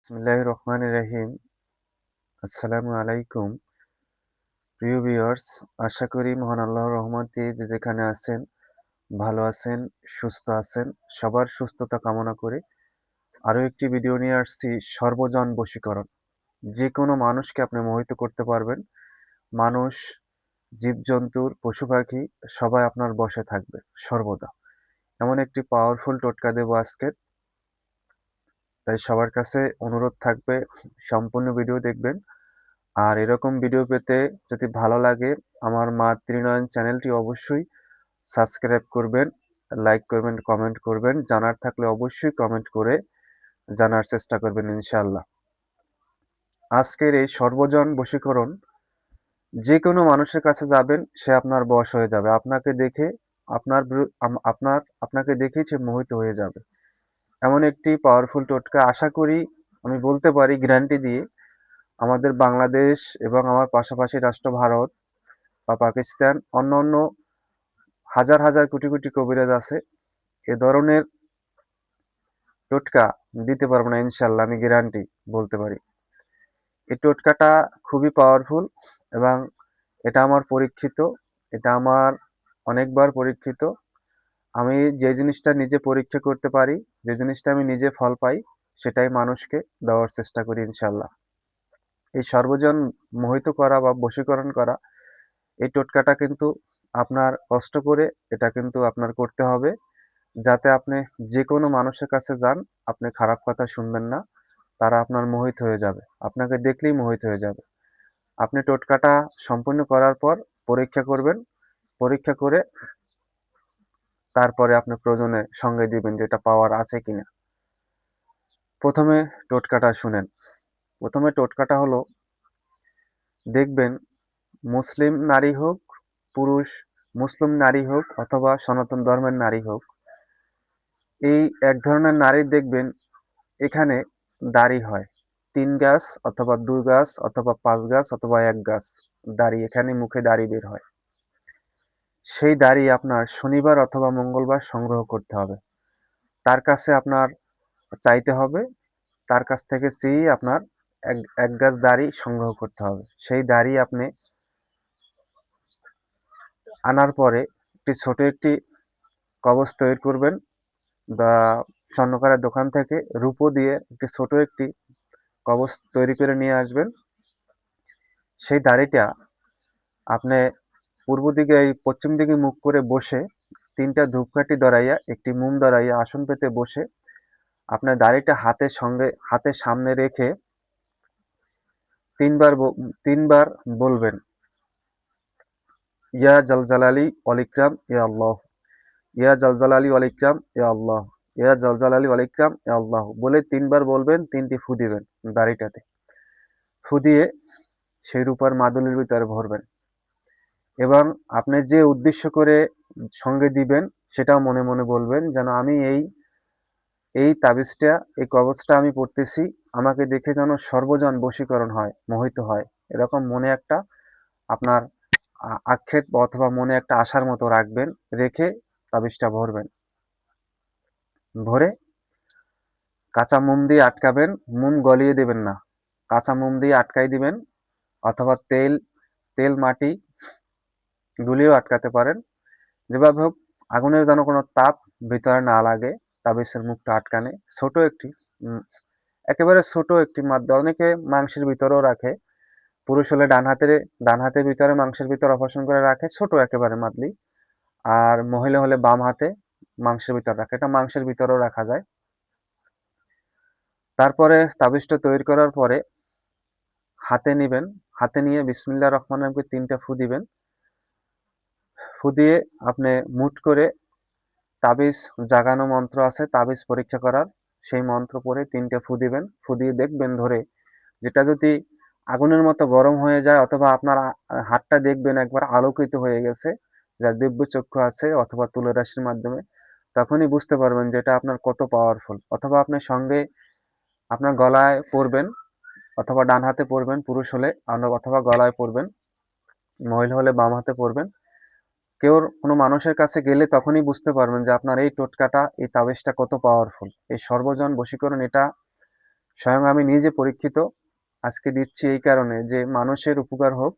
বিসমিল্লাহির রহমানির রহিম। আসসালামু আলাইকুম। প্রিয় ভিউয়ার্স, আশা করি মহান আল্লাহর রহমতে যে যেখানে আছেন ভালো আছেন, সুস্থ আছেন। সবার সুস্থতা কামনা করে আরো একটি ভিডিও নিয়ে আসছি, সর্বজন বশীকরণ। যেকোনো মানুষকে আপনি মোহিত করতে পারবেন। মানুষ, জীবজন্তুর, পশু-পাখি সবাই আপনার বশে থাকবে সর্বদা। এমন একটি পাওয়ারফুল টোটকা দেব আজকে। তাই সবার কাছে অনুরোধ থাকবে সম্পূর্ণ ভিডিও দেখবেন। আর এরকম ভিডিও পেতে যদি ভালো লাগে আমার মা ত্রিনয়ন চ্যানেলটি অবশ্যই সাবস্ক্রাইব করবেন, লাইক করবেন, কমেন্ট করবেন। জানার থাকলে অবশ্যই কমেন্ট করে জানার চেষ্টা করবেন ইনশাআল্লাহ। আজকের এই সর্বজন বশীকরণ, যে কোনো মানুষের কাছে যাবেন সে আপনার বশ হয়ে যাবে। আপনাকে দেখে আপনাকে দেখেই সে মোহিত হয়ে যাবে। এমন একটি পাওয়ারফুল টোটকা, আশা করি আমি বলতে পারি গ্যারান্টি দিয়ে, আমাদের বাংলাদেশ এবং আমার পাশাপাশি রাষ্ট্র ভারত বা পাকিস্তান, অন্যান্য হাজার হাজার কোটি কোটি কবিরাজ আছে, এ ধরনের টোটকা দিতে পারবো না ইনশাল্লাহ, আমি গ্যারান্টি বলতে পারি। এই টোটকাটা খুবই পাওয়ারফুল এবং এটা আমার পরীক্ষিত, এটা আমার অনেকবার পরীক্ষিত। আমি যে জিনিসটা নিজে পরীক্ষা করতে পারি, যে জিনিসটা আমি নিজে ফল পাই, সেটাই মানুষকে দেওয়ার চেষ্টা করি ইনশাল্লাহ। এই সর্বজন মোহিত করা বা বশীকরণ করা, এই টোটকাটা কিন্তু আপনার কষ্ট করে এটা কিন্তু আপনার করতে হবে, যাতে আপনি যেকোনো মানুষের কাছে যান, আপনি খারাপ কথা শুনবেন না। তারা আপনার মোহিত হয়ে যাবে। আপনাকে দেখলেই মোহিত হয়ে যাবে। আপনি টোটকাটা সম্পূর্ণ করার পর পরীক্ষা করবেন। পরীক্ষা করে তারপরে আপনি প্রয়োজনে সঙ্গে দিবেন যে এটা পাওয়ার আছে কিনা। প্রথমে টোটকাটা শুনেন। প্রথমে টোটকাটা হলো, দেখবেন মুসলিম নারী হোক, পুরুষ, মুসলিম নারী হোক অথবা সনাতন ধর্মের নারী হোক, এই এক ধরনের নারী দেখবেন এখানে দাড়ি হয়। ৩ গাছ অথবা ২ গাছ অথবা ৫ গাছ অথবা ১ গাছ দাড়ি, এখানে মুখে দাড়ি বের হয়। সেই দাড়ি আপনার শনিবার অথবা মঙ্গলবার সংগ্রহ করতে হবে। তার কাছে আপনার চাইতে হবে, তার কাছ থেকে চেয়ে আপনার ১ গাছ দাড়ি সংগ্রহ করতে হবে। সেই দাড়ি আপনি আনার পরে ছোট একটি কবচ তৈরি করবেন, বা স্বর্ণকারের দোকান থেকে রূপো দিয়ে ছোট একটি কবচ তৈরি করে নিয়ে আসবেন। সেই দাড়িটা আপনি পূর্ব দিকে, এই পশ্চিম দিকে মুখ করে বসে ৩টা ধূপকাঠি ধরাইয়া, একটি মোম ধরাইয়া আসন পেতে বসে আপনার দাড়িটা হাতের সামনে রেখে ৩ বার বলবেন, ইয়া জালজালালি ওয়াল ইকরাম ইয়া আল্লাহ, ইয়া জালজালালি ওয়াল ইকরাম ইয়া আল্লাহ, ইয়া জালজালালি ওয়াল ইকরাম ইয়া আল্লাহ বলে ৩ বার বলবেন। ৩টি ফু দিবেন দাড়িটাতে। ফু দিয়ে সেই রূপার মাদুলির ভিতরে ভরবেন এবং আপনি যে উদ্দেশ্য করে সঙ্গে দিবেন সেটাও মনে মনে বলবেন, যেন আমি এই এই তাবিজটা, এই কবচটা আমি পড়তেছি, আমাকে দেখে যেন সর্বজন বশীকরণ হয়, মোহিত হয়। এরকম মনে একটা আপনার আক্ষেপ অথবা মনে একটা আশার মতো রাখবেন, রেখে তাবিজটা ভরবেন। ভরে কাঁচা মোম দিয়ে আটকাবেন, মোম গলিয়ে দেবেন না, কাঁচা মোম দিয়ে আটকাই দিবেন, অথবা তেল, মাটি গুলিয়েও আটকাতে পারেন। যেভাবে হোক, আগুনের যেন কোনো তাপ ভিতরে না লাগে তাবিজের মুখটা আটকানে। ছোট একটি উম, একেবারে ছোট একটি মাধ্যম, অনেকে মাংসের ভিতরেও রাখে। পুরুষ হলে ডান হাতের ভিতরে মাংসের ভিতরে অপারেশন করে রাখে, ছোট একেবারে মাদলি। আর মহিলা হলে বাম হাতে মাংসের ভিতর রাখে, এটা মাংসের ভিতরেও রাখা যায়। তারপরে তাবিজটা তৈরি করার পরে হাতে নিবেন, হাতে নিয়ে বিসমিল্লাহ রহমান রহিম ৩টা ফু দিবেন। ফু দিয়ে আপনি মুট করে তাবিজ জাগানো মন্ত্র আছে তাবিজ পরীক্ষা করার, সেই মন্ত্র পড়ে ৩টে ফু দিবেন। ফু দিয়ে দেখবেন ধরে, যেটা যদি আগুনের মতো গরম হয়ে যায় অথবা আপনার হাতটা দেখবেন একবার আলোকিত হয়ে গেছে, যার দিব্য চক্ষু আছে অথবা তুলারাশির মাধ্যমে, তখনই বুঝতে পারবেন যে এটা আপনার কত পাওয়ারফুল। অথবা আপনি সঙ্গে আপনার গলায় পরবেন, অথবা ডান হাতে পরবেন পুরুষ হলে, অথবা গলায় পরবেন মহিলা হলে বাম হাতে পরবেন। কোনো মানুষের কাছে গেলে তখনই বুঝতে পারবেন যে আপনার এই টোটকাটা, এই তাবিজটা কত পাওয়ারফুল। এই সর্বজন বশীকরণ, এটা স্বয়ং আমি নিজে পরীক্ষিত। আজকে দিচ্ছি এই কারণে যে মানুষের উপকার হোক।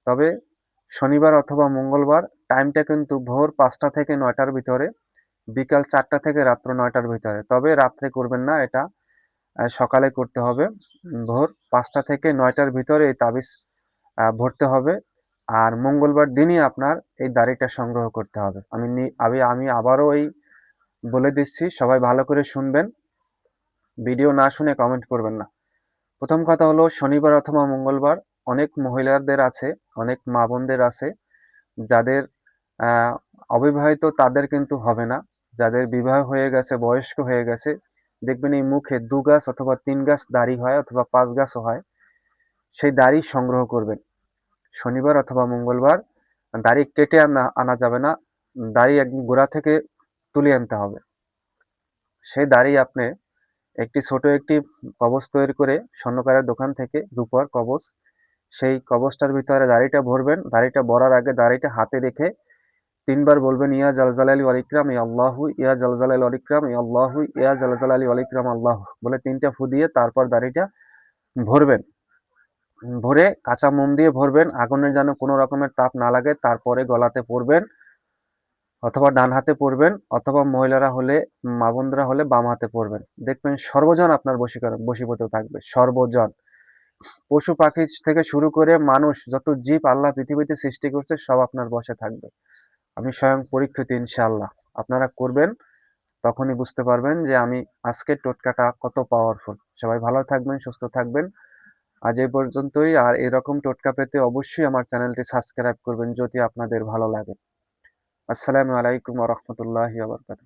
তবে শনিবার অথবা মঙ্গলবার টাইমটা কিন্তু ভোর ৫টা থেকে ৯টার ভিতরে, বিকাল ৪টা থেকে রাত্র ৯টার ভিতরে। তবে রাত্রে করবেন না এটা, সকালে করতে হবে। ভোর ৫টা থেকে ৯টার ভিতরে এই তাবিজ ভরতে হবে। আর মঙ্গলবার দিনই আপনার এই দাড়িটা সংগ্রহ করতে হবে। আমি আবারও বলে দিচ্ছি, সবাই ভালো করে শুনবেন। ভিডিও না শুনে কমেন্ট করবেন না। প্রথম কথা হলো শনিবার অথবা মঙ্গলবার অনেক মহিলাদের আছে, অনেক মা বোনদের আছে যাদের আহ, অবিবাহিত, তাদের কিন্তু হবে না। যাদের বিবাহ হয়ে গেছে, বয়স্ক হয়ে গেছে, দেখবেন এই মুখে ২ গাছ অথবা ৩ গাছ দাড়ি হয় অথবা ৫ গাছও হয়। সেই দাড়ি সংগ্রহ করবেন শনিবার অথবা মঙ্গলবার। দাড়ি কেটে আনা যাবে না, দাড়ি একদম গোড়া থেকে তুলে আনতে হবে। সেই দাড়ি আপনি ছোট একটি কবজ তৈরি করে স্বর্ণকারের দোকান থেকে রূপার কবজ, সেই কবজটার ভিতরে দাড়িটা ভরবেন। দাড়িটা ভরার আগে দাড়িটা হাতে রেখে ৩ বার বলবেন, ইয়া জালজালালি ওয়াল ইকরাম ইয়া আল্লাহু, ইয়া জালজালালি ওয়াল ইকরাম ইয়া আল্লাহু, ইয়া জালজালালি ওয়াল ইকরাম আল্লাহু বলে ৩টা ফু দিয়ে তারপর দাড়িটা ভরবেন। ভরে কাঁচা মোম দিয়ে ভরবেন, আগুনের যেন কোনো রকমের তাপ না লাগে। তারপরে গলাতে পরবেন অথবা ডান হাতে পরবেন, অথবা মহিলারা হলে, মা বোনরা হলে বাম হাতে পরবেন। দেখবেন সর্বজন আপনার বশীভূত থাকবে। সর্বজন, পশু পাখি থেকে শুরু করে মানুষ, যত জীব আল্লাহ পৃথিবীতে সৃষ্টি করছে সব আপনার বশে থাকবে। আমি স্বয়ং পরীক্ষিত, ইনশাআল্লাহ। আপনারা করবেন, তখনই বুঝতে পারবেন যে আমি আজকের টোটকাটা কত পাওয়ারফুল। সবাই ভালো থাকবেন, সুস্থ থাকবেন। আজ এই পর্যন্তই। আর এরকম টোটকা পেতে অবশ্যই আমার চ্যানেলটি সাবস্ক্রাইব করবেন যদি আপনাদের ভালো লাগে। আসসালামু আলাইকুম ওয়া রাহমাতুল্লাহি ওয়া বারাকাতুহু।